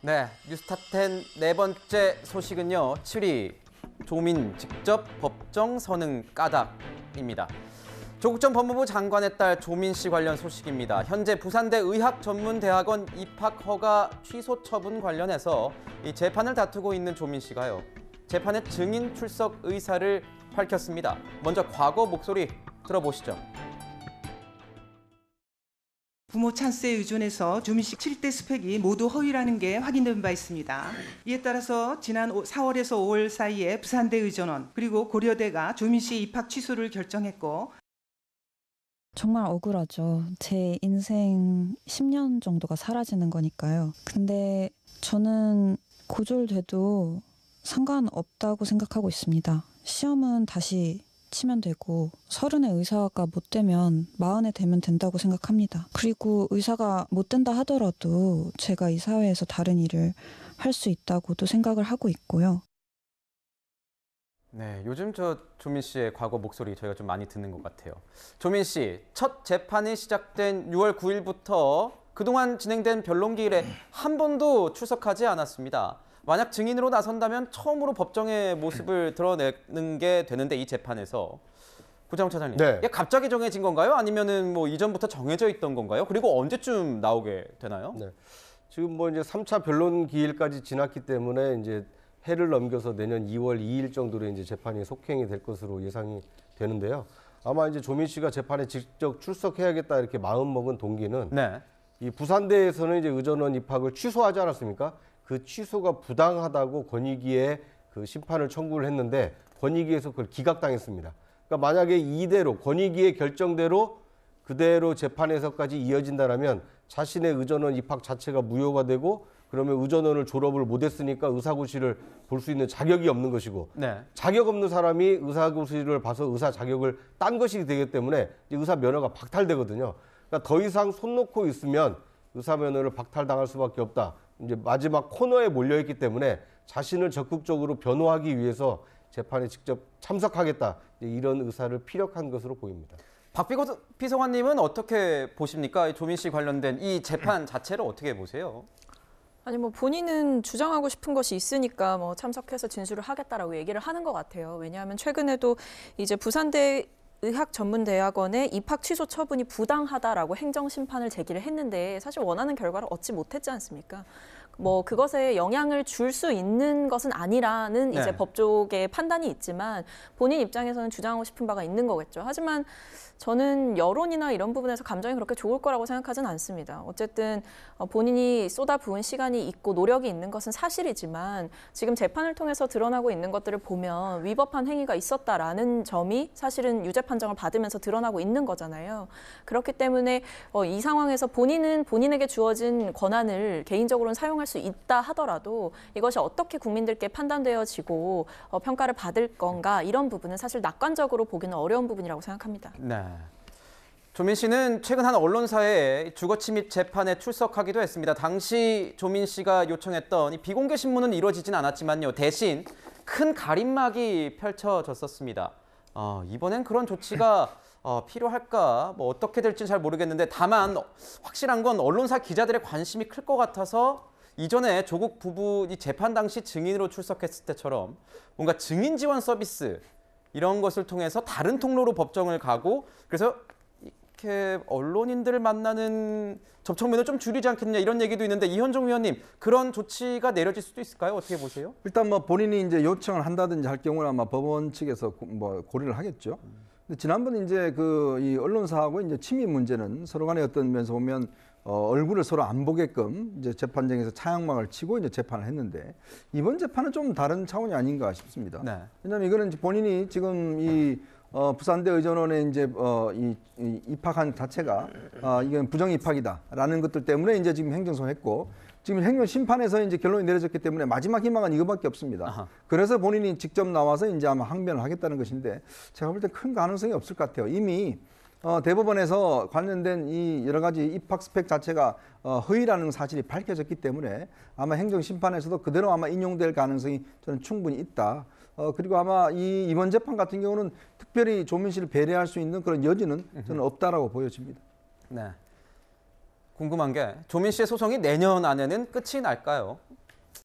네, 뉴스탑10 네 번째 소식은요. 7위 조민 직접 법정 선응 까닭입니다. 조국 전 법무부 장관의 딸 조민 씨 관련 소식입니다. 현재 부산대 의학전문대학원 입학 허가 취소 처분 관련해서 이 재판을 다투고 있는 조민 씨가요. 재판에 증인 출석 의사를 밝혔습니다. 먼저 과거 목소리 들어보시죠. 부모 찬스에 의존해서 조민 씨 7대 스펙이 모두 허위라는 게 확인된 바 있습니다. 이에 따라서 지난 4월에서 5월 사이에 부산대 의전원 그리고 고려대가 조민 씨 입학 취소를 결정했고 정말 억울하죠. 제 인생 10년 정도가 사라지는 거니까요. 근데 저는 고졸돼도 상관없다고 생각하고 있습니다. 시험은 다시 치면 되고 30에 의사가 못 되면 40에 되면 된다고 생각합니다. 그리고 의사가 못 된다 하더라도 제가 이 사회에서 다른 일을 할 수 있다고도 생각을 하고 있고요. 네, 요즘 조민 씨의 과거 목소리 저희가 좀 많이 듣는 것 같아요. 조민 씨, 첫 재판이 시작된 6월 9일부터 그동안 진행된 변론기일에 한 번도 출석하지 않았습니다. 만약 증인으로 나선다면 처음으로 법정의 모습을 드러내는 게 되는데 이 재판에서 구자원 차장님, 네. 이게 갑자기 정해진 건가요? 아니면은 뭐 이전부터 정해져 있던 건가요? 그리고 언제쯤 나오게 되나요? 네. 지금 뭐 이제 3차 변론 기일까지 지났기 때문에 이제 해를 넘겨서 내년 2월 2일 정도로 이제 재판이 속행이 될 것으로 예상이 되는데요. 아마 이제 조민 씨가 재판에 직접 출석해야겠다 이렇게 마음 먹은 동기는 네. 이 부산대에서는 이제 의전원 입학을 취소하지 않았습니까? 그 취소가 부당하다고 권익위에 그 심판을 청구를 했는데 권익위에서 그걸 기각당했습니다. 그러니까 만약에 이대로 권익위의 결정대로 그대로 재판에서까지 이어진다라면 자신의 의전원 입학 자체가 무효가 되고 그러면 의전원을 졸업을 못했으니까 의사고시를 볼 수 있는 자격이 없는 것이고 네. 자격 없는 사람이 의사고시를 봐서 의사 자격을 딴 것이 되기 때문에 이제 의사 면허가 박탈되거든요. 그러니까 더 이상 손 놓고 있으면 의사 면허를 박탈당할 수밖에 없다. 이제 마지막 코너에 몰려있기 때문에 자신을 적극적으로 변호하기 위해서 재판에 직접 참석하겠다. 이런 의사를 피력한 것으로 보입니다. 박비거 비서관님은 어떻게 보십니까? 조민 씨 관련된 이 재판 자체를 어떻게 보세요? 아니 뭐 본인은 주장하고 싶은 것이 있으니까 뭐 참석해서 진술을 하겠다라고 얘기를 하는 것 같아요. 왜냐하면 최근에도 이제 부산대 의학전문대학원의 입학 취소 처분이 부당하다라고 행정심판을 제기를 했는데 사실 원하는 결과를 얻지 못했지 않습니까? 뭐 그것에 영향을 줄 수 있는 것은 아니라는 네. 이제 법조계의 판단이 있지만 본인 입장에서는 주장하고 싶은 바가 있는 거겠죠. 하지만 저는 여론이나 이런 부분에서 감정이 그렇게 좋을 거라고 생각하지는 않습니다. 어쨌든 본인이 쏟아부은 시간이 있고 노력이 있는 것은 사실이지만 지금 재판을 통해서 드러나고 있는 것들을 보면 위법한 행위가 있었다라는 점이 사실은 유죄 판정을 받으면서 드러나고 있는 거잖아요. 그렇기 때문에 이 상황에서 본인은 본인에게 주어진 권한을 개인적으로는 사용할 수 있다 하더라도 이것이 어떻게 국민들께 판단되어지고 평가를 받을 건가 이런 부분은 사실 낙관적으로 보기는 어려운 부분이라고 생각합니다. 네. 조민 씨는 최근 한 언론사의 주거침입 재판에 출석하기도 했습니다. 당시 조민 씨가 요청했던 이 비공개 신문은 이루어지진 않았지만요. 대신 큰 가림막이 펼쳐졌었습니다. 이번엔 그런 조치가 필요할까? 뭐 어떻게 될지 잘 모르겠는데 다만 확실한 건 언론사 기자들의 관심이 클 것 같아서 이전에 조국 부부 이 재판 당시 증인으로 출석했을 때처럼 뭔가 증인 지원 서비스 이런 것을 통해서 다른 통로로 법정을 가고 그래서 이렇게 언론인들을 만나는 접촉면을 좀 줄이지 않겠냐 이런 얘기도 있는데 이현종 위원님 그런 조치가 내려질 수도 있을까요? 어떻게 보세요? 일단 뭐 본인이 이제 요청을 한다든지 할 경우는 아마 법원 측에서 뭐 고려를 하겠죠. 근데 지난번 이제 이 언론사하고 이제 침입 문제는 서로 간에 어떤 면에서 보면 얼굴을 서로 안 보게끔 이제 재판장에서 차양막을 치고 이제 재판을 했는데 이번 재판은 좀 다른 차원이 아닌가 싶습니다. 네. 왜냐하면 이거는 본인이 지금 이 부산대 의전원에 이제 이 입학한 자체가 이건 부정 입학이다라는 것들 때문에 이제 지금 행정소송했고 지금 행정 심판에서 이제 결론이 내려졌기 때문에 마지막 희망은 이거밖에 없습니다. 아하. 그래서 본인이 직접 나와서 이제 아마 항변을 하겠다는 것인데 제가 볼 때 큰 가능성이 없을 것 같아요. 이미 대법원에서 관련된 이 여러 가지 입학 스펙 자체가 허위라는 사실이 밝혀졌기 때문에 아마 행정심판에서도 그대로 아마 인용될 가능성이 저는 충분히 있다. 그리고 아마 이번 재판 같은 경우는 특별히 조민 씨를 배려할 수 있는 그런 여지는 저는 없다라고 보여집니다. 네. 궁금한 게 조민 씨의 소송이 내년 안에는 끝이 날까요?